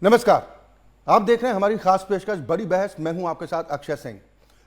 नमस्कार। आप देख रहे हैं हमारी खास पेशकश बड़ी बहस। मैं हूं आपके साथ अक्षय सिंह।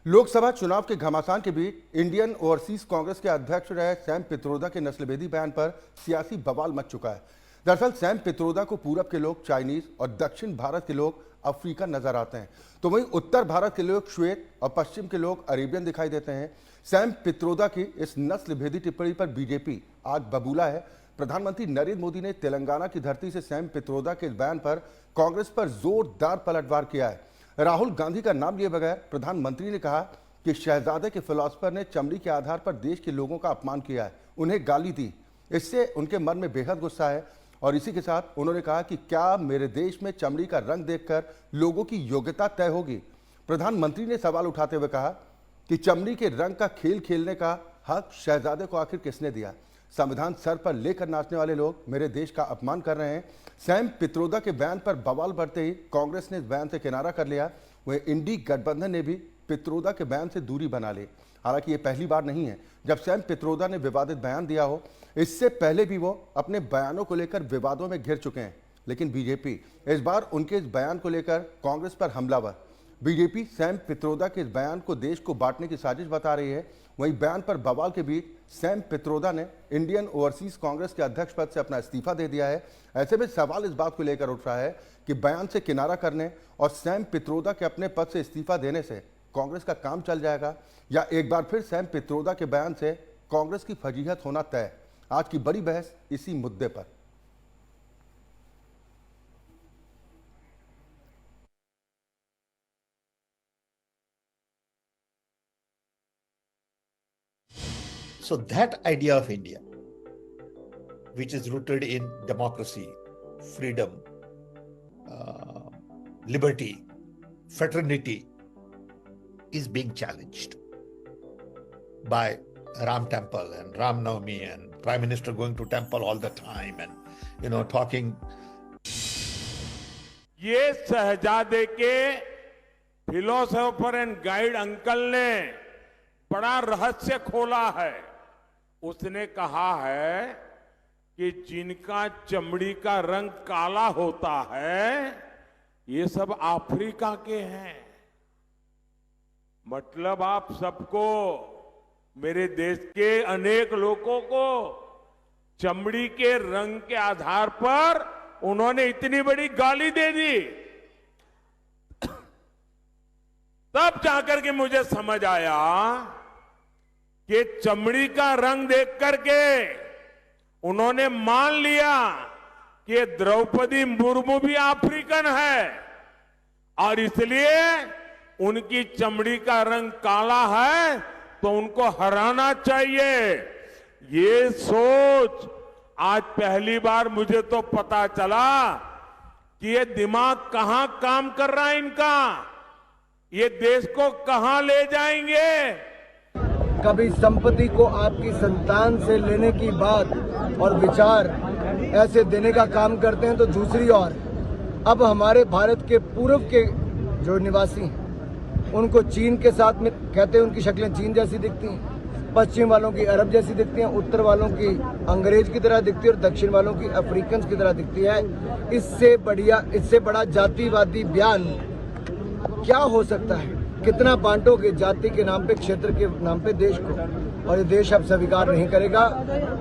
लोकसभा चुनाव के घमासान के बीच इंडियन ओवरसीज कांग्रेस के अध्यक्ष रहे सैम पित्रोदा के नस्लभेदी बयान पर सियासी बवाल मच चुका है। दरअसल सैम पित्रोदा को पूरब के लोग चाइनीज और दक्षिण भारत के लोग अफ्रीकन नजर आते हैं, तो वहीं उत्तर भारत के लोग श्वेत और पश्चिम के लोग अरेबियन दिखाई देते हैं। सैम पित्रोदा की इस नस्लभेदी टिप्पणी पर बीजेपी आज बबूला है। प्रधानमंत्री नरेंद्र मोदी ने तेलंगाना की धरती से सैम पित्रोदा के बयान पर कांग्रेस पर जोरदार पलटवार किया है। राहुल गांधी का नाम लिए बगैर प्रधानमंत्री ने कहा कि शहजादे के फिलोसफर ने चमड़ी के आधार पर देश के लोगों का अपमान किया है, उन्हें गाली दी। इससे उनके मन में बेहद गुस्सा है और इसी के साथ उन्होंने कहा कि क्या मेरे देश में चमड़ी का रंग देखकर लोगों की योग्यता तय होगी। प्रधानमंत्री ने सवाल उठाते हुए कहा कि चमड़ी के रंग का खेल खेलने का हक शहजादे को आखिर किसने दिया। संविधान सर पर लेकर नाचने वाले लोग मेरे देश का अपमान कर रहे हैं। सैम पित्रोदा के बयान पर बवाल बढ़ते ही कांग्रेस ने इस बयान से किनारा कर लिया। वहीं इंडी गठबंधन ने भी पित्रोदा के बयान से दूरी बना ली। हालांकि ये पहली बार नहीं है जब सैम पित्रोदा ने विवादित बयान दिया हो। इससे पहले भी वो अपने बयानों को लेकर विवादों में घिर चुके हैं, लेकिन बीजेपी इस बार उनके इस बयान को लेकर कांग्रेस पर हमलावर। बीजेपी सैम पित्रोदा के इस बयान को देश को बांटने की साजिश बता रही है। वहीं बयान पर बवाल के बीच सैम पित्रोदा ने इंडियन ओवरसीज कांग्रेस के अध्यक्ष पद से अपना इस्तीफा दे दिया है। ऐसे में सवाल इस बात को लेकर उठ रहा है कि बयान से किनारा करने और सैम पित्रोदा के अपने पद से इस्तीफा देने से कांग्रेस का काम चल जाएगा या एक बार फिर सैम पित्रोदा के बयान से कांग्रेस की फजीहत होना तय। आज की बड़ी बहस इसी मुद्दे पर। So that idea of India, which is rooted in democracy, freedom, liberty, fraternity, is being challenged by Ram Temple and Ram Navami and Prime Minister going to temple all the time and talking. ये शहजादे के philosopher and guide uncle ने बड़ा रहस्य खोला है। उसने कहा है कि जिनका चमड़ी का रंग काला होता है ये सब अफ्रीका के हैं। मतलब आप सबको, मेरे देश के अनेक लोगों को चमड़ी के रंग के आधार पर उन्होंने इतनी बड़ी गाली दे दी। तब जाकर के मुझे समझ आया कि चमड़ी का रंग देख करके उन्होंने मान लिया कि द्रौपदी मुर्मू भी अफ्रीकन है और इसलिए उनकी चमड़ी का रंग काला है तो उनको हराना चाहिए। ये सोच आज पहली बार मुझे तो पता चला कि ये दिमाग कहां काम कर रहा है इनका, ये देश को कहां ले जाएंगे। कभी संपत्ति को आपकी संतान से लेने की बात और विचार ऐसे देने का काम करते हैं, तो दूसरी ओर अब हमारे भारत के पूर्व के जो निवासी हैं उनको चीन के साथ में कहते हैं, उनकी शक्लें चीन जैसी दिखती हैं, पश्चिम वालों की अरब जैसी दिखती हैं, उत्तर वालों की अंग्रेज की तरह दिखती है और दक्षिण वालों की अफ्रीकन की तरह दिखती है। इससे बड़ा जातिवादी बयान क्या हो सकता है? कितना बांटोगे जाति के नाम पे, क्षेत्र के नाम पे देश को, और ये देश अब स्वीकार नहीं करेगा।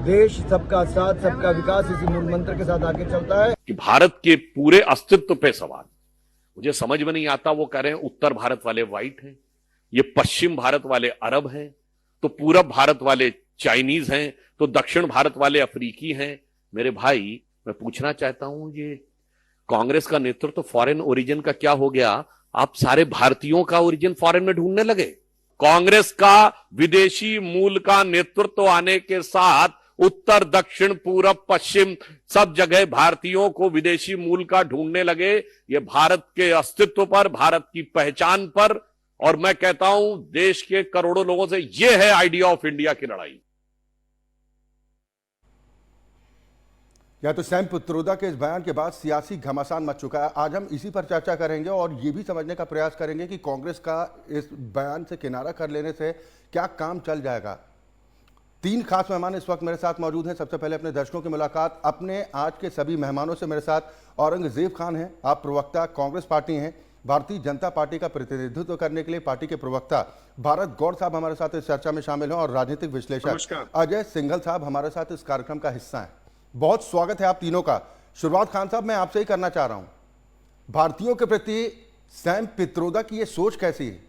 देश सबका साथ सबका विकास इसी मूल मंत्र के साथ आगे चलता है। कि भारत के पूरे अस्तित्व पे सवाल मुझे समझ में नहीं आता। वो कह रहे हैं उत्तर भारत वाले व्हाइट हैं, ये पश्चिम भारत वाले अरब हैं, तो पूरब भारत वाले चाइनीज हैं, तो दक्षिण भारत वाले अफ्रीकी हैं। मेरे भाई, मैं पूछना चाहता हूं, ये कांग्रेस का नेतृत्व फॉरेन ओरिजिन का क्या हो गया? आप सारे भारतीयों का ओरिजिन फॉरेन में ढूंढने लगे। कांग्रेस का विदेशी मूल का नेतृत्व आने के साथ उत्तर दक्षिण पूरब पश्चिम सब जगह भारतीयों को विदेशी मूल का ढूंढने लगे। ये भारत के अस्तित्व पर, भारत की पहचान पर, और मैं कहता हूं देश के करोड़ों लोगों से ये है आइडिया ऑफ इंडिया की लड़ाई। या तो सैम पित्रोदा के इस बयान के बाद सियासी घमासान मच चुका है। आज हम इसी पर चर्चा करेंगे और ये भी समझने का प्रयास करेंगे कि कांग्रेस का इस बयान से किनारा कर लेने से क्या काम चल जाएगा। तीन खास मेहमान इस वक्त मेरे साथ मौजूद हैं। सबसे पहले अपने दर्शकों की मुलाकात अपने आज के सभी मेहमानों से मेरे साथ औरंगजेब खान हैं। आप प्रवक्ता कांग्रेस पार्टी हैं। भारतीय जनता पार्टी का प्रतिनिधित्व करने के लिए पार्टी के प्रवक्ता भारत गौड़ साहब हमारे साथ इस चर्चा में शामिल हैं और राजनीतिक विश्लेषक अजय सिंघल साहब हमारे साथ इस कार्यक्रम का हिस्सा हैं। बहुत स्वागत है आप तीनों का। शुरुआत खान साहब मैं आपसे ही करना चाह रहा हूं, भारतीयों के प्रति सैम पित्रोदा की ये सोच कैसी है?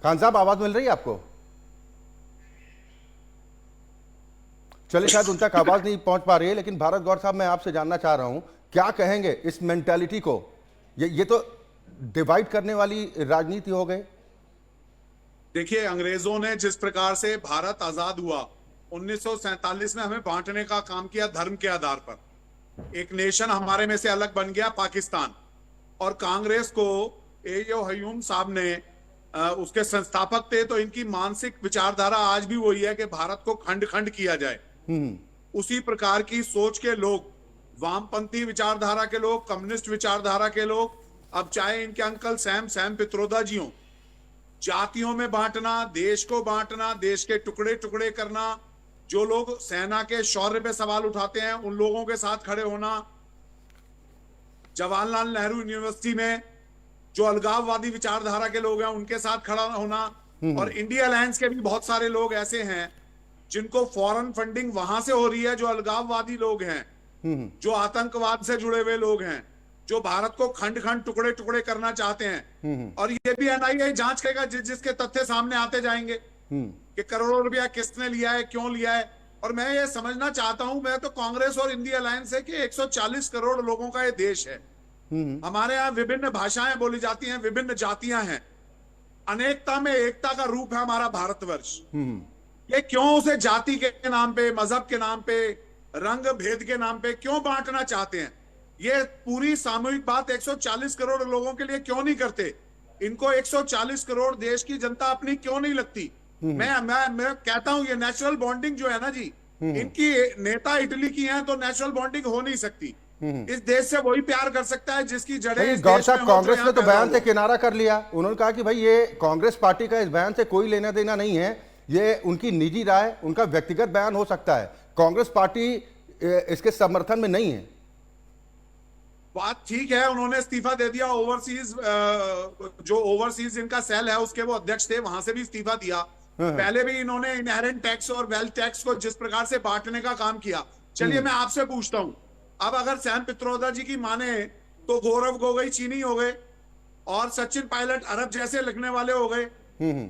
खान साहब आवाज मिल रही है आपको? चलिए शायद उन तक आवाज नहीं पहुंच पा रही है, लेकिन भारत गौड़ साहब मैं आपसे जानना चाह रहा हूं, क्या कहेंगे इस मेंटालिटी को? ये तो डिवाइड करने वाली राजनीति हो गई। देखिए, अंग्रेजों ने जिस प्रकार से भारत आजाद हुआ 1947 में, हमें बांटने का काम किया धर्म के आधार पर। एक नेशन हमारे में से अलग बन गया, पाकिस्तान। और कांग्रेस को ए.यो. हयूम साहब ने उसके संस्थापक थे, तो इनकी मानसिक विचारधारा आज भी वही है कि भारत को खंड खंड किया जाए। उसी प्रकार की सोच के लोग, वामपंथी विचारधारा के लोग, कम्युनिस्ट विचारधारा के लोग, अब चाहे इनके अंकल सैम पित्रोदा जी हों, जातियों में बांटना, देश को बांटना, देश के टुकड़े टुकड़े करना, जो लोग सेना के शौर्य पे सवाल उठाते हैं उन लोगों के साथ खड़े होना, जवाहरलाल नेहरू यूनिवर्सिटी में जो अलगाववादी विचारधारा के लोग हैं उनके साथ खड़ा होना, और इंडिया अलायंस के भी बहुत सारे लोग ऐसे हैं जिनको फॉरेन फंडिंग वहां से हो रही है, जो अलगाववादी लोग हैं, जो आतंकवाद से जुड़े हुए लोग हैं, जो भारत को खंड खंड टुकड़े टुकड़े करना चाहते हैं। और ये भी एनआईए जांच करेगा जिसके तथ्य सामने आते जाएंगे कि करोड़ों रुपया किसने लिया है, क्यों लिया है। और मैं ये समझना चाहता हूं, मैं तो कांग्रेस और इंडिया अलायंस है कि 140 करोड़ लोगों का ये देश है। हमारे यहाँ विभिन्न भाषाएं बोली जाती हैं, विभिन्न जातियां हैं, अनेकता में एकता का रूप है हमारा भारतवर्ष। ये क्यों उसे जाति के नाम पे, मजहब के नाम पे, रंग भेद के नाम पे क्यों बांटना चाहते हैं? ये पूरी सामूहिक बात 140 करोड़ लोगों के लिए क्यों नहीं करते? इनको 140 करोड़ देश की जनता अपनी क्यों नहीं लगती? मैं कहता हूं ये नेचुरल बॉन्डिंग जो है ना जी, इनकी नेता इटली की हैं तो नेचुरल बॉन्डिंग हो नहीं सकती। इस देश से वही प्यार कर सकता है जिसकी जड़ें। गौर साहब, कांग्रेस ने तो बयान से किनारा कर लिया। उन्होंने कहा कि भाई ये कांग्रेस पार्टी का इस बयान से कोई लेना देना नहीं है, ये उनकी निजी राय, उनका व्यक्तिगत बयान हो सकता है, कांग्रेस पार्टी इसके समर्थन में नहीं है। बात ठीक है, उन्होंने इस्तीफा दे दिया। जो ओवरसीज इनका सेल है उसके वो अध्यक्ष थे, वहां से भी इस्तीफा दिया। पहले भी इन्होंने इनहेरेंट टैक्स और वेल्थ टैक्स को जिस प्रकार से बांटने का काम किया। चलिए मैं आपसे पूछता हूं, अब अगर सैम पित्रोदा जी की माने तो गौरव गोगोई चीनी हो गए और सचिन पायलट अरब जैसे लगने वाले हो गए,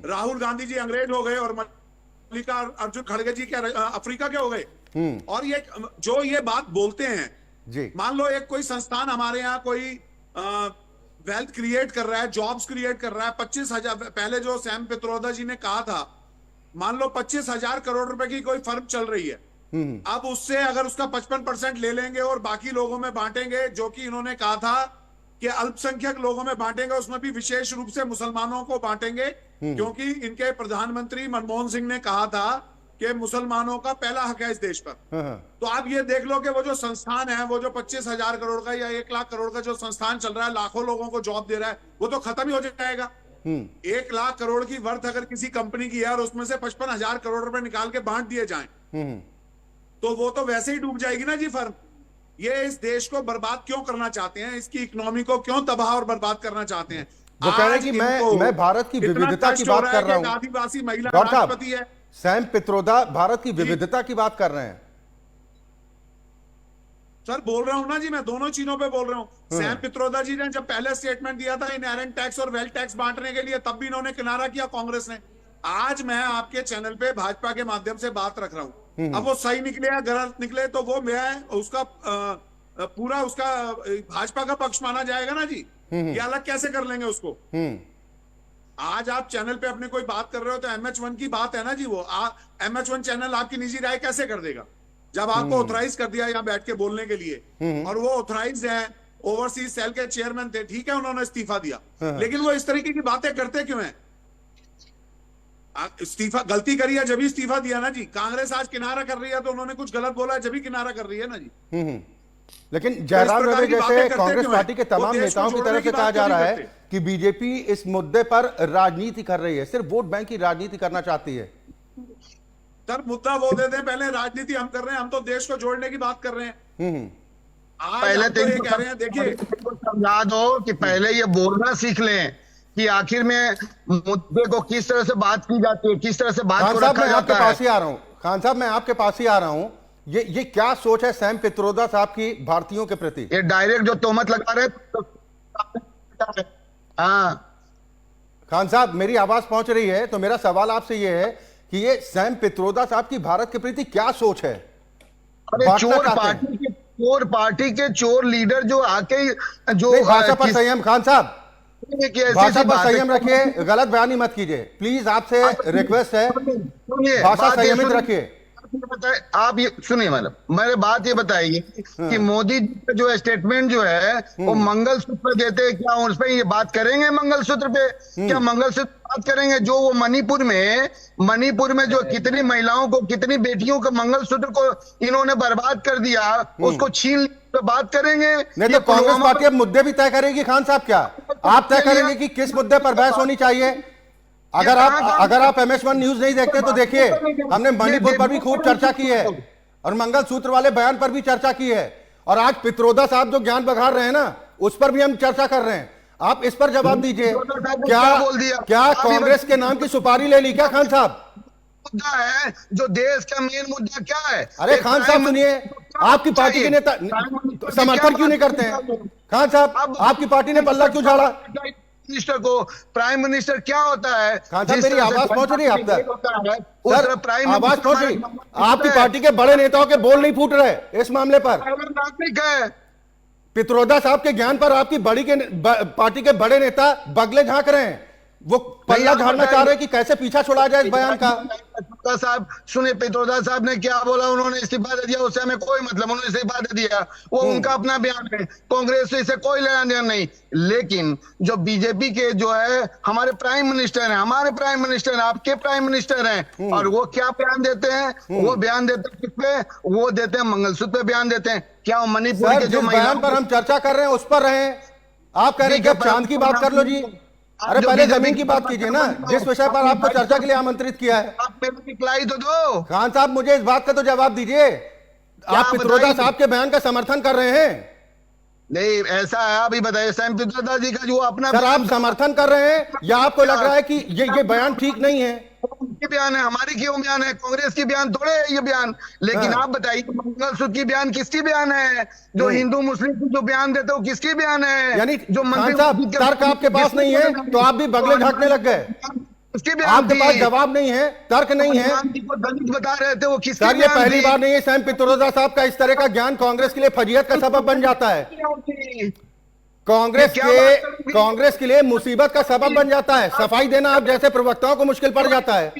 राहुल गांधी जी अंग्रेज हो गए और मल्लिकार्जुन खड़गे जी क्या अफ्रीका के हो गए। और ये जो ये बात बोलते हैं जी, मान लो एक कोई संस्थान हमारे यहाँ कोई वेल्थ क्रिएट कर रहा है, जॉब्स क्रिएट कर रहा है, 25,000, पहले जो सैम पित्रोदा जी ने कहा था, मान लो 25,000 करोड़ रुपए की कोई फर्म चल रही है, अब उससे अगर उसका 55% ले लेंगे और बाकी लोगों में बांटेंगे, जो कि इन्होंने कहा था कि अल्पसंख्यक लोगों में बांटेंगे, उसमें भी विशेष रूप से मुसलमानों को बांटेंगे, क्योंकि इनके प्रधानमंत्री मनमोहन सिंह ने कहा था कि मुसलमानों का पहला हक है इस देश पर। तो आप ये देख लो कि वो जो संस्थान है, वो जो 25,000 करोड़ का या 1 लाख करोड़ का जो संस्थान चल रहा है, लाखों लोगों को जॉब दे रहा है, वो तो खत्म ही हो जाएगा। 1 लाख करोड़ की वर्थ अगर किसी कंपनी की है और उसमें से 55,000 करोड़ रुपए निकाल के बांट दिए जाएं, तो वो तो वैसे ही डूब जाएगी ना जी फर्म। ये इस देश को बर्बाद क्यों करना चाहते हैं? इसकी इकोनॉमी को क्यों तबाह और बर्बाद करना चाहते हैं? वो कह रहे हैं कि मैं भारत की विविधता की बात कर रहा हूं। आदिवासी महिला राष्ट्रपति है। सैम पित्रोदा भारत की विविधता की बात कर रहे हैं। सर बोल रहा हूं ना जी, मैं दोनों चीजों पे बोल रहा हूं। सैम पित्रोदा जी ने जब पहले स्टेटमेंट दिया था इनहेरेंट टैक्स और वेल्थ टैक्स बांटने के लिए, तब भी इन्होंने किनारा किया कांग्रेस ने। आज मैं आपके चैनल पे भाजपा के माध्यम से बात रख रहा हूं, अब वो सही निकले या गलत निकले तो वो मैं उसका पूरा उसका भाजपा का पक्ष माना जाएगा ना जी। ये अलग कैसे कर लेंगे उसको? आज आप चैनल पे अपने कोई बात कर रहे हो तो MH1 की बात है ना जी। वो MH1 चैनल आपकी निजी राय कैसे कर देगा जब आपको ऑथराइज कर दिया यहाँ बैठ के बोलने के लिए? और वो ऑथराइज है, ओवरसीज सेल के चेयरमैन थे, ठीक है, उन्होंने इस्तीफा दिया, लेकिन वो इस तरीके की बातें करते क्यों हैं? इस्तीफा गलती करी है जब भी इस्तीफा दिया ना जी। कांग्रेस आज किनारा कर रही है तो उन्होंने कुछ गलत बोला है जब भी किनारा कर रही है ना जी। लेकिन तो जयराम रवि जैसे कांग्रेस क्यों हैं? पार्टी के वो तमाम देश को नेताओं की जोड़ने तरफ की से कहा बात जा क्यों रहा नहीं है करते? कि बीजेपी इस मुद्दे पर राजनीति कर रही है, सिर्फ वोट बैंक की राजनीति करना चाहती है। सर मुद्दा वो दे दें, पहले राजनीति हम कर रहे हैं, हम तो देश को जोड़ने की बात कर रहे हैं। आज पहले हम तो ये कह रहे हैं, देखिए समझा दो कि पहले ये बोलना सीख लें कि आखिर में मुद्दे को किस तरह से बात की जाती है, किस तरह से बात खान को साहब रखा मैं आपके जाता पास है। ही आ रहा हूं। खान साहब मैं आपके पास ही आ रहा हूं। ये क्या सोच है सैम पित्रोदा साहब की भारतीयों के प्रति? ये डायरेक्ट जो तोहमत लगा रहे हाँ खान साहब मेरी आवाज पहुंच रही है, तो मेरा सवाल आपसे ये है कि ये सैम पित्रोदा साहब की भारत के प्रति क्या सोच है? अरे बांटना चाहते हैं। चोर पार्टी के चोर लीडर जो आके जो नहीं, भाषा पर संयम खान साहब, कि ऐसी भाषा ऐसी पर बातें- संयम रखिए, गलत बयानी मत कीजिए प्लीज, आपसे रिक्वेस्ट है, सुनिए, भाषा बात ये संयमित सुनिए। रखिए। आप ये सुनिए, मतलब मेरे बात ये बताइए कि मोदी जी का जो स्टेटमेंट जो है वो मंगलसूत्र देते हैं, क्या उस पे ये बात करेंगे मंगलसूत्र पे? क्या मंगलसूत्र बात करेंगे? जो वो मणिपुर में जो कितनी महिलाओं को, कितनी बेटियों के मंगलसूत्र को इन्होंने बर्बाद कर दिया, उसको छीन लिया, तो बात करेंगे? नहीं ये तो कांग्रेस पुलवामा- पार्टी अब मुद्दे भी तय करेगी खान साहब, क्या आप तय करेंगे कि किस मुद्दे पर बहस होनी चाहिए? अगर आप MS1 न्यूज नहीं देखते तो देखिए, हमने मणिपुर पर भी खूब चर्चा की है और मंगलसूत्र वाले बयान पर भी चर्चा की है, और आज पित्रोदा साहब जो ज्ञान बघार रहे हैं ना, उस पर भी हम चर्चा कर रहे हैं। आप इस पर जवाब दीजिए। क्या कांग्रेस के नाम की सुपारी ले ली क्या खान साहब? मुद्दा है जो देश का मेन मुद्दा क्या है? अरे खान साहब सुनिए, आपकी पार्टी के नेता समर्थन क्यों नहीं करते हैं? खान साहब आपकी पार्टी ने पल्ला क्यों झाड़ा? मिनिस्टर को प्राइम मिनिस्टर क्या होता है? खान साहब मेरी आवाज पहुंच रही है आप तक? सर प्राइम आवाज पहुंच रही? आपकी पार्टी के बड़े नेताओं के बोल नहीं फूट रहे इस मामले पर। नागरिक है। पित्रोदा साहब के ज्ञान पर आपकी पार्टी के बड़े नेता बगले झांक रहे हैं, वो पल्ला झाड़ना चाह रहे हैं कि कैसे पीछा छुड़ा जाए इस बयान का। पित्रोदा साहब सुने, पित्रोदा साहब ने क्या बोला? उन्होंने इस्तीफा दे दिया, उससे हमें कोई मतलब, उन्होंने इस्तीफा दे दिया, वो उनका अपना बयान है, कांग्रेस से इसे कोई लेना देना नहीं। लेकिन जो बीजेपी के जो है हमारे प्राइम मिनिस्टर हैं, आपके प्राइम मिनिस्टर हैं, और वो क्या बयान देते हैं? वो बयान देते हैं किस पे? वो देते हैं मंगलसूत्र पे बयान देते हैं। क्या वो मणिपुर के जिस जो बयान पर हम चर्चा कर रहे हैं उस पर रहे, आप कह रहे हैं कि अब चांद की बात कर लो जी। अरे पहले जमीन की बात कीजिए ना, जिस विषय पर आपको चर्चा के लिए आमंत्रित किया है। आप मेरे रिप्लाई तो दो। खान साहब मुझे इस बात का तो जवाब दीजिए, आप पित्रोदा साहब के बयान का समर्थन कर रहे हैं? नहीं, ऐसा है, अभी बताइए, सैम पित्रोदा जी का जो अपना सर आप समर्थन कर रहे हैं या आपको लग रहा है कि ये बयान ठीक नहीं है? उनके बयान है, हमारी क्यों बयान है? कांग्रेस की बयान थोड़े है ये बयान। लेकिन आप बताइए मंगलसूत्र की बयान किसकी बयान है? जो हिंदू मुस्लिम को जो बयान देते हो किसकी बयान है? यानी जो खान साहब तर्क आपके पास नहीं है तो आप भी बगले झांकने लग गए। उसकी बयान आपके पास जवाब नहीं है, तर्क नहीं है। दलित बता रहे थे, वो किसकी सर ये बयान पहली थी? बार नहीं है सैम पित्रोदा साहब का इस तरह का ज्ञान कांग्रेस के लिए फजीहत का सबब बन जाता है। कांग्रेस के लिए मुसीबत का सबब बन जाता है। सफाई देना आप जैसे प्रवक्ताओं को मुश्किल पड़ जाता है।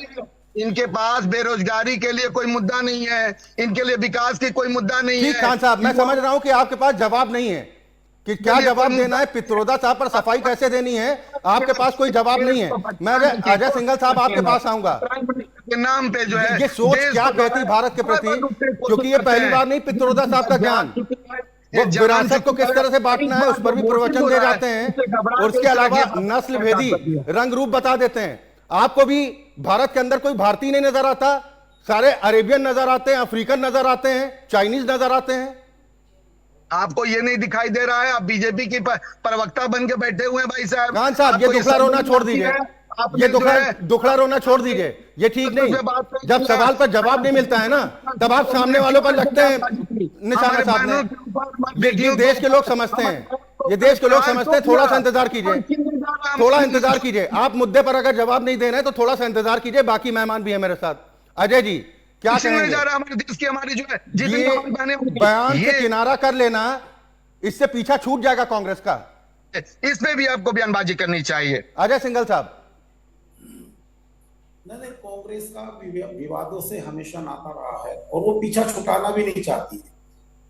इनके पास बेरोजगारी के लिए कोई मुद्दा नहीं है, इनके लिए विकास की कोई मुद्दा नहीं है। ठीक खान साहब, मैं समझ रहा हूं कि आपके पास जवाब नहीं है कि क्या जवाब देना है, पित्रोदा साहब पर सफाई कैसे देनी है, आपके पास कोई जवाब नहीं है। मैं अजय सिंघल साहब आपके पास आऊंगा। के नाम पे जो है ये सोच क्या कहती भारत के प्रति, क्योंकि ये पहली बार नहीं पित्रोदा साहब का ज्ञान, वो विरासत को किस तरह से बांटना है उस पर भी प्रवचन दे जाते हैं, और उसके अलावा नस्ल भेदी रंग रूप बता देते हैं। आपको भी भारत के अंदर कोई भारतीय नहीं नजर आता, सारे अरेबियन नजर आते हैं, अफ्रीकन नजर आते हैं, चाइनीज नजर आते हैं। आपको ये नहीं दिखाई दे रहा है? आप बीजेपी की प्रवक्ता बन के बैठे हुए हैं भाई साहब। खान साहब ये दुखड़ा रोना छोड़ दीजिए, ये दुखड़ा रोना छोड़ दीजिए, ये ठीक नहीं। जब सवाल पर जवाब नहीं मिलता है ना, तब आप सामने वालों पर लगते हैं निशाना साधने। ये देश के लोग समझते हैं, ये देश के लोग समझते हैं। थोड़ा सा इंतजार कीजिए, थोड़ा इंतजार कीजिए। आप मुद्दे पर अगर जवाब नहीं दे रहे हैं तो थोड़ा सा इंतजार कीजिए। बाकी मेहमान भी है मेरे साथ। अजय जी क्या कहेंगे? हमारे देश की हमारी जो है ये बयान से किनारा कर लेना, इससे पीछा छूट जाएगा कांग्रेस का। इसमें भी आपको बयानबाजी करनी चाहिए। अजय सिंघल साहब। नहीं, कांग्रेस का विवादों से हमेशा नाता रहा है और वो पीछा छुटाना भी नहीं चाहती है।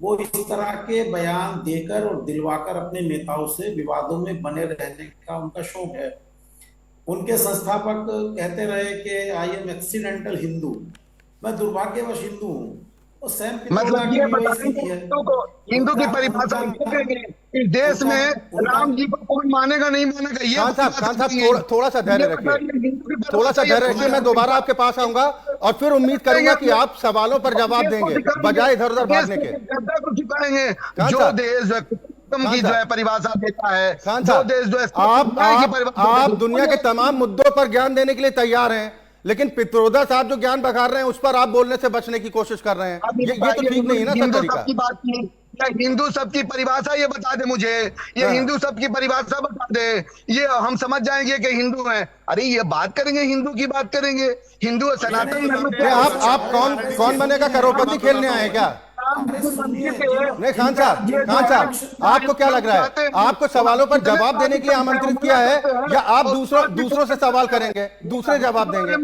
वो इस तरह के बयान देकर और दिलवाकर अपने नेताओं से विवादों में बने रहने का उनका शौक है। उनके संस्थापक कहते रहे कि आई एम एक्सीडेंटल हिंदू, मैं दुर्भाग्यवश हिंदू हूँ। वो सैम मतलब पित्रोदा की ये भी वही बताएं स्थिति कि है। हिंदू की परिभाषा क्या करेंगे? इस देश में राम जी को कोई मानेगा नहीं मानेगा, ये खान साहब थोड़ा सा धैर्य रखिए, थोड़ा सा धैर्य रखिए। मैं दोबारा आपके पास आऊंगा और फिर उम्मीद करूंगा कि आप सवालों पर जवाब देंगे बजाय इधर उधर भागने के। गद्दा को सिखाएंगे जो साहब, देश की जो है परिभाषा देता है, खान जो साहब, देश जो है आप दुनिया के तमाम मुद्दों पर ज्ञान देने के लिए तैयार हैं, लेकिन पित्रोदा साहब जो ज्ञान बखार रहे हैं उस पर आप बोलने से बचने की कोशिश कर रहे हैं। ये तो ठीक नहीं है ना सर तरीका। की बात की या हिंदू सब की परिभाषा ये बता दे मुझे, ये हिंदू सब की परिभाषा बता दे, ये हम समझ जाएंगे कि हिंदू हैं। अरे ये बात करेंगे, हिंदू की बात करेंगे, हिंदू सनातन धर्म के आप कौन बनेगा करोड़पति खेलने आए क्या? नहीं खान साहब, आपको क्या लग रहा है, आपको सवालों पर जवाब देने के लिए आमंत्रित किया है या आप दूसरों से सवाल करेंगे, दूसरे जवाब देंगे?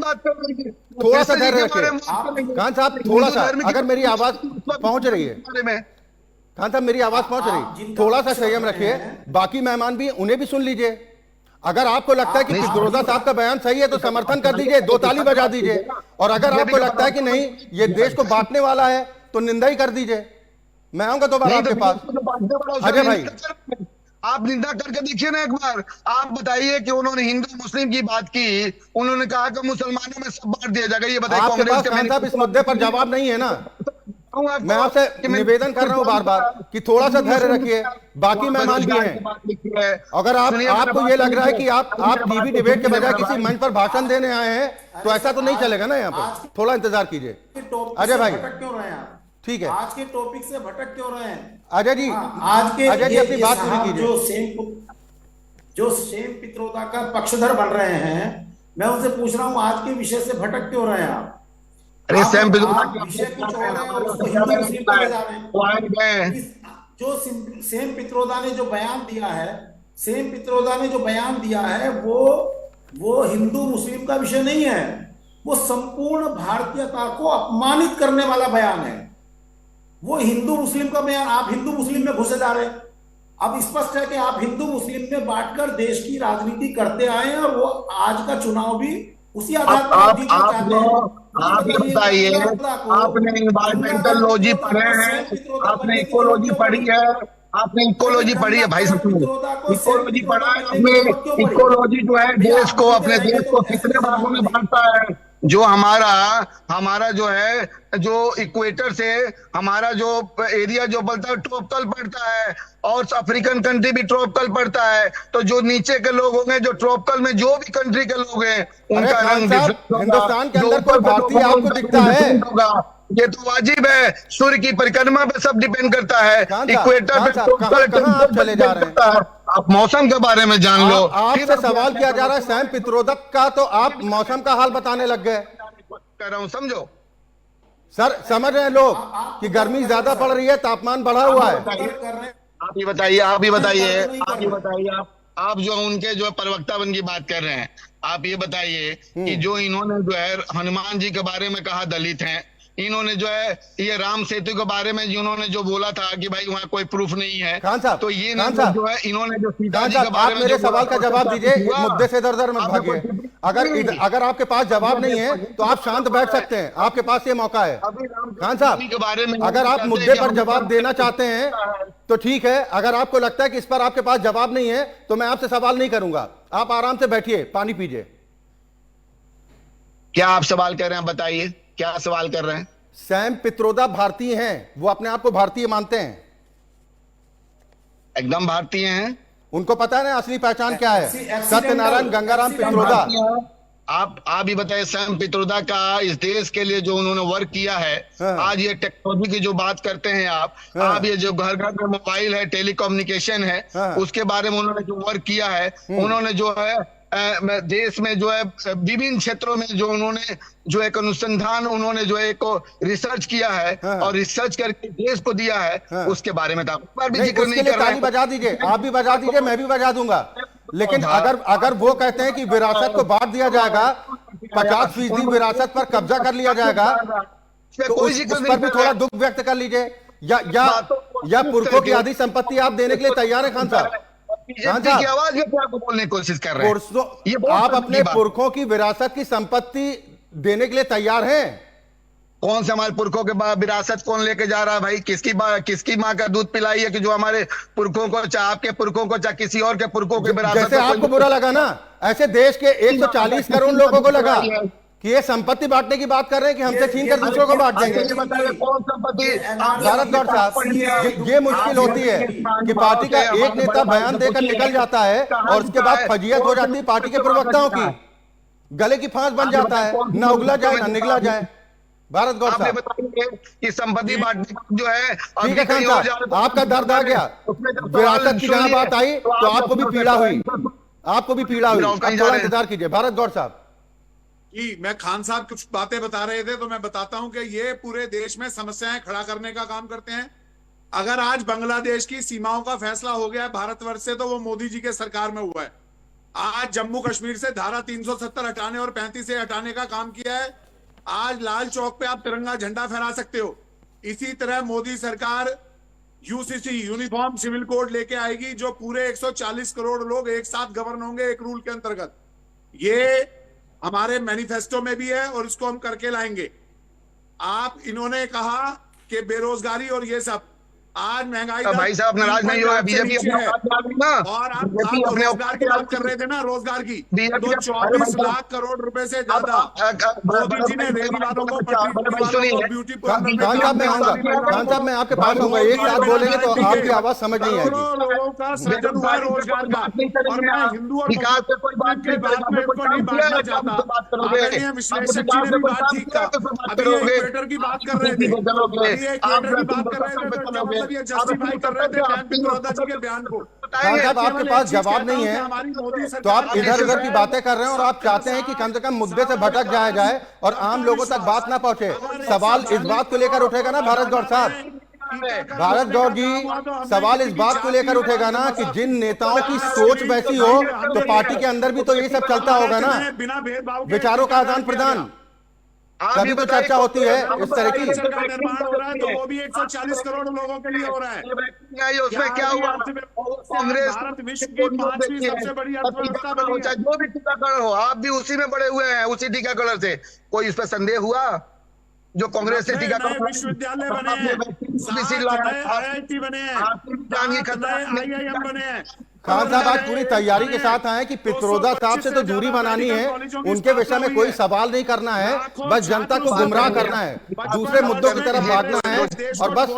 थोड़ा सा धैर्य रखिए खान साहब, थोड़ा सा। अगर मेरी आवाज पहुंच रही है खान साहब, मेरी आवाज पहुंच रही, थोड़ा सा संयम रखिए। बाकी मेहमान भी, उन्हें भी सुन लीजिए। अगर आपको लगता है कि पित्रोदा साहब का बयान सही है तो समर्थन कर दीजिए, 2 ताली बजा दीजिए। और अगर आपको लगता है कि नहीं ये देश को बांटने वाला है तो निंदा ही कर दीजिए। मैं आऊंगा दोबारा आपके पास। अजय भाई, आप निंदा करके देखिए ना एक बार। आप बताइए कि उन्होंने हिंदू मुस्लिम की बात की, उन्होंने कहा कि मुसलमानों में सब बांट दिया जाएगा। ये बताइए आपके पास खान साहब इस मुद्दे पर जवाब नहीं है ना? मैं आपसे निवेदन कर रहा हूं बार बार कि थोड़ा सा धैर्य रखिए। बाकी मेहमान भी हैं। अगर आपको ये लग रहा है कि आप टीवी डिबेट के बजाय किसी मंच पर भाषण देने आए हैं तो ऐसा तो नहीं चलेगा ना। यहाँ पर थोड़ा इंतजार कीजिए। अजय भाई, क्यों रहे हैं ठीक है, आज के टॉपिक से भटक क्यों रहे हैं? अजय जी, आज के अजय जी अपनी बात पूरी कीजिए। जो सेम पित्रोदा का पक्षधर बन रहे हैं, मैं उनसे पूछ रहा हूं आज के विषय से भटक क्यों रहे हैं आप? अरे सेम विषय कुछ और है और उसको हिंदू मुस्लिम पे ले जा रहे हैं। जो सेम पित्रोदा ने जो बयान दिया है, सेम पित्रोदा ने जो बयान दिया है वो हिंदू मुस्लिम का विषय नहीं है, वो संपूर्ण भारतीयता को अपमानित करने वाला बयान है। वो हिंदू मुस्लिम का बयान, आप हिंदू मुस्लिम में घुसे जा रहे हैं। अब स्पष्ट है कि आप हिंदू मुस्लिम में बांटकर देश की राजनीति करते आए हैं और वो आज का चुनाव भी उसी आधार पर आप बताइए। आपने इन्वायरमेंटल लॉजी पढ़े हैं, आपने इकोलॉजी पढ़ी है, आपने इकोलॉजी पढ़ी है भाई साहब, इकोलॉजी पढ़ा है आपने। इकोलॉजी जो है देश को, अपने देश को कितने भागों में बांटता है। जो हमारा जो है, जो इक्वेटर से हमारा जो एरिया जो बोलता है ट्रॉपिकल पड़ता है, और अफ्रीकन कंट्री भी ट्रॉपिकल पड़ता है। तो जो नीचे के लोग होंगे, जो ट्रॉपिकल में जो भी कंट्री के लोग हैं, उनका रंग हिंदुस्तान के अंदर कोई भारतीय आपको दिखता है? ये तो वाजिब है। सूर्य की परिक्रमा पे सब डिपेंड करता है। इक्वेटर पे कहां आप चले जा रहे हैं? आप मौसम के बारे में जान लो। आपसे सवाल किया जा रहा है सैम पित्रोदा का, तो आप मौसम का हाल बताने लग गए। कर रहा हूं, समझो सर, समझ रहे हैं लोग कि गर्मी ज्यादा पड़ रही है, तापमान बढ़ा हुआ है। आप ये बताइए आप जो उनके जो प्रवक्तावन की बात कर रहे हैं, आप ये बताइए कि जो इन्होंने जो है हनुमान जी के बारे में कहा दलित हैं, इन्होंने जो है ये राम सेतु के बारे में जिन्होंने जो बोला था कि भाई वहाँ कोई प्रूफ नहीं है, खान साहब, तो ये जो है इन्होंने जो सीता जी के बारे आप में मेरे सवाल का जवाब दीजिए, मुद्दे से इधर मत भागिए। अगर आपके पास जवाब नहीं है तो आप शांत बैठ सकते हैं, आपके पास ये मौका है। खान साहब, के बारे में अगर आप मुद्दे पर जवाब देना चाहते हैं तो ठीक है, अगर आपको लगता है कि इस पर आपके पास जवाब नहीं है तो मैं आपसे सवाल नहीं करूंगा। आप आराम से बैठिए, पानी पीजिए। क्या आप सवाल कर रहे हैं? बताइए क्या सवाल कर रहे हैं? सैम पित्रोदा भारतीय हैं, वो अपने आप को भारतीय मानते हैं? एकदम भारतीय हैं। उनको पता है ना असली पहचान क्या है? सत्यनारायण गंगाराम पित्रोदा। आप भी बताइए, सैम पित्रोदा का इस देश के लिए जो उन्होंने वर्क किया है, आज ये टेक्नोलॉजी की जो बात करते हैं आप ये जो घर घर में मोबाइल है, टेलीकम्युनिकेशन है, उसके बारे में उन्होंने जो वर्क किया है, उन्होंने जो है देश में जो है विभिन्न क्षेत्रों में जो उन्होंने जो एक अनुसंधान उन्होंने जो एक रिसर्च किया है और रिसर्च करके देश को दिया है, उसके बारे में आप बार भी जिक्र नहीं कर रहे हैं। बजा दीजिए, आप भी बजा दीजिए, मैं भी बजा दूंगा। लेकिन अगर वो कहते हैं कि विरासत को बांट दिया जाएगा, 50% विरासत पर कब्जा कर लिया जाएगा, तो उस पर भी थोड़ा दुख व्यक्त कर लीजिए। या पुरखों की आधी संपत्ति आप देने के लिए तैयार है खान साहब? बीजेपी की आवाज में क्या बोलने की कोशिश कर रहे हैं? आप अपने पुरखों की विरासत की संपत्ति देने के लिए तैयार हैं? कौन से हमारे पुरखों के विरासत कौन लेके जा रहा है भाई? किसकी माँ का दूध पिलाई है कि जो हमारे पुरखों को, चाहे आपके पुरखों को, चाहे किसी और के पुरखों के विरासत जैसे को आपको बुरा लगा ना, ऐसे देश के 140 करोड़ लोगों को लगा कि ये संपत्ति बांटने की बात कर रहे हैं कि हमसे छीन कर दूसरों को बांट देंगे। ये बताइए कौन संपत्ति? भारत गौर साहब, ये मुश्किल होती है कि पार्टी का एक नेता बयान देकर निकल जाता है और उसके बाद फजीयत हो जाती है पार्टी के प्रवक्ताओं की, गले की फांस बन जाता है, ना उगला जाए ना निगला जाए। भारत गौर आपने साहब, बताइए कि संपत्ति बांटने जो है, ठीक है खान साहब, आपका दर्द आ गया, विरासत की जहां बात आई तो आपको भी पीड़ा हुई, आपको भी पीड़ा हुई। अब थोड़ा इंतजार कीजिए। भारत गौर साहब कि मैं खान साहब कुछ बातें बता रहे थे तो मैं बताता हूं कि ये पूरे देश में समस्याएं खड़ा करने का काम करते हैं। अगर आज बांग्लादेश की सीमाओं का फैसला हो गया है भारतवर्ष से, तो वो मोदी जी के सरकार में हुआ है। आज जम्मू कश्मीर से धारा 370 हटाने और 35 से हटाने का काम किया है। आज लाल चौक पे आप तिरंगा झंडा फहरा सकते हो। इसी तरह मोदी सरकार यूसीसी, यूनिफॉर्म सिविल कोड लेके आएगी, जो पूरे 140 करोड़ लोग एक साथ गवर्न होंगे एक रूल के अंतर्गत। ये हमारे मैनिफेस्टो में भी है और इसको हम करके लाएंगे। इन्होंने कहा कि बेरोजगारी और ये सब, आज महंगाई भाई साहब नाराज नहीं हुआ, बीजेपी और आप रोजगार की बात कर रहे थे ना, रोजगार की, तो 24 लाख करोड़ रुपए से ज्यादा मोदी जी ने रेडी वालों को, ब्यूटी खान साहब मैं आऊंगा, खान साहब मैं आपके पास आऊंगा, एक साथ बोलेंगे तो आपकी आवाज समझ नहीं आएगी। लोगों का सृजन हुआ है रोजगार का, और मैं हिंदू और मुस्लिम की बात में इसको नहीं बांटना चाहता। आदरणीय विश्लेषक जी ने भी बात ठीक था। अभी इक्वेटर की बात कर रहे थे, अभी इक्वेटर की बात कर रहे थे, ये जस्टिफाई कर रहे थे बैंक पित्रोदा जी के बयान को। खान साहब आपके पास जवाब नहीं है तो आप इधर उधर की बातें कर रहे हैं और आप चाहते हैं कि कम से कम मुद्दे से भटक जाया जाए और आम लोगों तक बात ना पहुंचे। सवाल इस बात को लेकर उठेगा ना भारत गौर साहब, भारत गौर जी, सवाल इस बात को लेकर उठेगा ना कि जिन नेताओं की सोच वैसी हो तो पार्टी के अंदर भी तो ये सब चलता होगा ना, विचारों का आदान प्रदान, तभी तो चर्चा होती है इस तरह की। निर्माण हो रहा है तो वो भी 140 करोड़ लोगों के लिए हो रहा है। उसमें क्या हुआ? कांग्रेस भारत विश्व की 5वीं सबसे बड़ी अर्थव्यवस्था बनी है। जो भी टीकाकरण हो, आप भी उसी में बड़े हुए हैं, उसी टीकाकरण से। कोई इस पर संदेह हुआ? जो कांग्रेस से टीकाकरण, विश्वविद्यालय बने हैं, IIT बने हैं, IIM बने हैं। खान साहब आज पूरी तैयारी के साथ आए कि पित्रोदा साहब से तो दूरी बनानी है, उनके विषय में कोई सवाल नहीं करना है, बस जनता को गुमराह करना है, दूसरे मुद्दों की तरफ भागना है और बस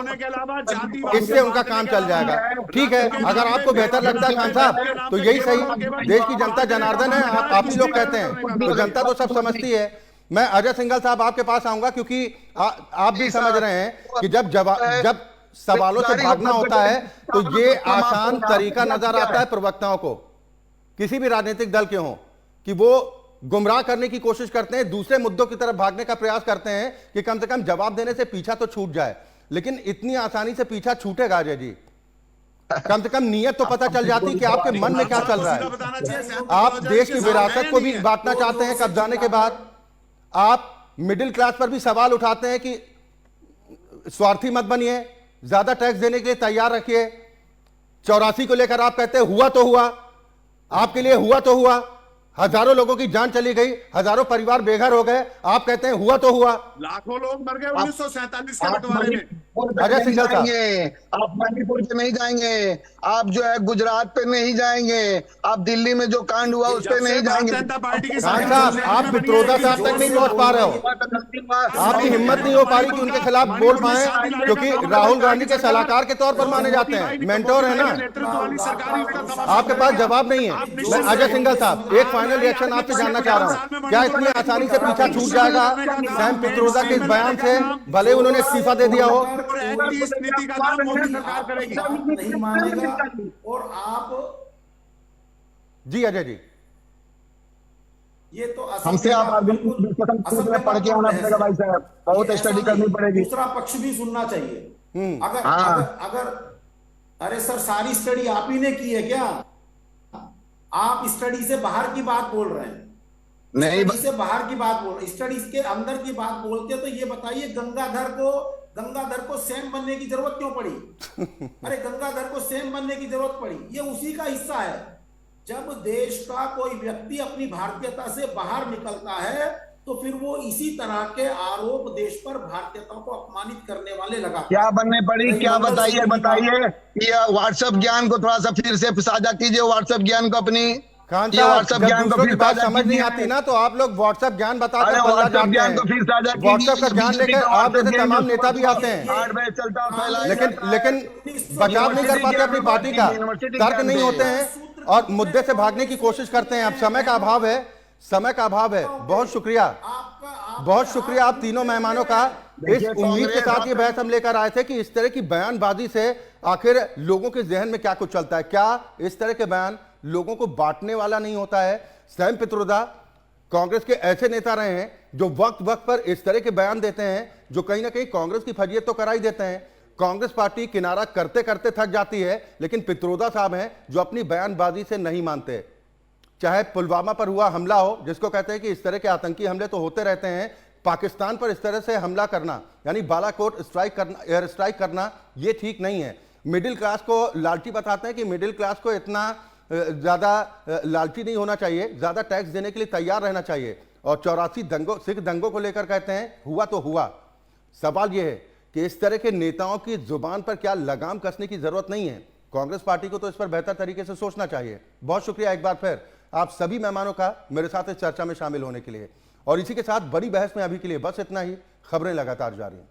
इससे उनका काम चल जाएगा। ठीक है, अगर आपको बेहतर लगता है खान साहब तो यही सही, देश की जनता जनार्दन है, आप ही लोग कहते हैं तो जनता तो सब समझती है। मैं अजय सिंघल साहब आपके पास आऊंगा क्योंकि आप भी समझ रहे हैं कि जब सवालों से भागना होता है तो ये आसान तरीका नजर आता है प्रवक्ताओं को, किसी भी राजनीतिक दल के हों, कि वो गुमराह करने की कोशिश करते हैं, दूसरे मुद्दों की तरफ भागने का प्रयास करते हैं कि कम से कम जवाब देने से पीछा तो छूट जाए। लेकिन इतनी आसानी से पीछा छूटेगा अजय जी? कम से कम नीयत तो पता चल जाती कि आपके मन में क्या चल रहा है। आप देश की विरासत को भी बांटना चाहते हैं कब्जाने के बाद, आप मिडिल क्लास पर भी सवाल उठाते हैं कि स्वार्थी मत बनिए, ज्यादा टैक्स देने के लिए तैयार रखिए। 84 को लेकर आप कहते हैं हुआ तो हुआ, आपके लिए हुआ तो हुआ, हजारों लोगों की जान चली गई, हजारों परिवार बेघर हो गए, आप कहते हैं हुआ तो हुआ। लाखों लोग मर गए 1947 के बंटवारे में। अजय सिंघल साहब, आप मणिपुर पे नहीं जाएंगे, आप जो है गुजरात पे नहीं जाएंगे, आप दिल्ली में जो कांड हुआ उस पे नहीं जाएंगे। खान साहब, आप पित्रोदा साहब तक नहीं पहुंच पा रहे हो, आपकी हिम्मत नहीं हो पा रही कि उनके खिलाफ बोल पाए, क्योंकि राहुल गांधी के सलाहकार के तौर पर माने जाते हैं, मेंटोर है ना, आपके पास जवाब नहीं है। मैं अजय सिंघल साहब एक फाइनल रिएक्शन आपसे जानना चाह रहा हूं, क्या इतनी आसानी से पीछा छूट जाएगा सैम पित्रोदा के इस बयान से, भले उन्होंने इस्तीफा दे दिया हो? इस नीति का काम मोदी सरकार करेगी, नहीं मानेगा। और आप जी अजय जी, ये तो हमसे आप बिल्कुल पढ़ के आना पड़ेगा भाई साहब, बहुत स्टडी करनी पड़ेगी। दूसरा पक्ष भी सुनना चाहिए। अगर अरे सर, सारी स्टडी आप ही ने की है क्या? आप स्टडी से बाहर की बात बोल रहे हैं। नहीं, स्टडी से बाहर की बात बोल रहे, स्टडी के अंदर की बात बोलते तो ये बताइए गंगाधर को सेम बनने की जरूरत क्यों पड़ी? अरे गंगाधर को सेम बनने की जरूरत पड़ी, ये उसी का हिस्सा है। जब देश का कोई व्यक्ति अपनी भारतीयता से बाहर निकलता है तो फिर वो इसी तरह के आरोप देश पर भारतीयता को अपमानित करने वाले लगा। क्या बनने पड़ी, क्या बताइए बताइए। ये व्हाट्सएप ज्ञान को थोड़ा सा फिर से साझा कीजिए, व्हाट्सएप ज्ञान को अपनी। खान ये साहब, व्हाट्सएप जब ज्ञान को दूसरों की फिर बात साझा समझ नहीं कीजिए। आती ना तो आप लोग व्हाट्सएप ज्ञान बताकर अरे पल्ला व्हाट्सएप झाड़ते ज्ञान हैं। को फिर साझा कीजिए। व्हाट्सएप का ज्ञान लेकर आप जैसे तमाम नेता भी आते हैं, 8 बजे चलता फैलाया लेकिन जाता है। लेकिन बचाव नहीं कर पाते अपनी पार्टी का, तर्क नहीं होते हैं और मुद्दे से भागने की कोशिश करते हैं। अब समय का अभाव है, समय का अभाव है। बहुत शुक्रिया, बहुत शुक्रिया आप तीनों मेहमानों का। इस उम्मीद के साथ ये बहस हम लेकर आए थे कि इस तरह की बयानबाजी से आखिर लोगों के जहन में क्या कुछ चलता है। क्या इस तरह के बयान लोगों को बांटने वाला नहीं होता है? सैम पित्रोदा कांग्रेस के ऐसे नेता रहे हैं जो वक्त वक्त पर इस तरह के बयान देते हैं जो कहीं ना कहीं कांग्रेस की फजीयत तो करा ही देते हैं। कांग्रेस पार्टी किनारा करते करते थक जाती है, लेकिन पित्रोदा साहब हैं जो अपनी बयानबाजी से नहीं मानते। चाहे पुलवामा पर हुआ हमला हो, जिसको कहते हैं कि इस तरह के आतंकी हमले तो होते रहते हैं, पाकिस्तान पर इस तरह से हमला करना यानी बालाकोट स्ट्राइक करना, एयर स्ट्राइक करना, ये ठीक नहीं है। मिडिल क्लास को लालची बताते हैं कि मिडिल क्लास को इतना ज़्यादा लालची नहीं होना चाहिए, ज़्यादा टैक्स देने के लिए तैयार रहना चाहिए। और 84 दंगों, सिख दंगों को लेकर कहते हैं हुआ तो हुआ। सवाल यह है कि इस तरह के नेताओं की जुबान पर क्या लगाम कसने की जरूरत नहीं है? कांग्रेस पार्टी को तो इस पर बेहतर तरीके से सोचना चाहिए। बहुत शुक्रिया एक बार फिर आप सभी मेहमानों का मेरे साथ इस चर्चा में शामिल होने के लिए। और इसी के साथ बड़ी बहस में अभी के लिए बस इतना ही। खबरें लगातार जारी हैं।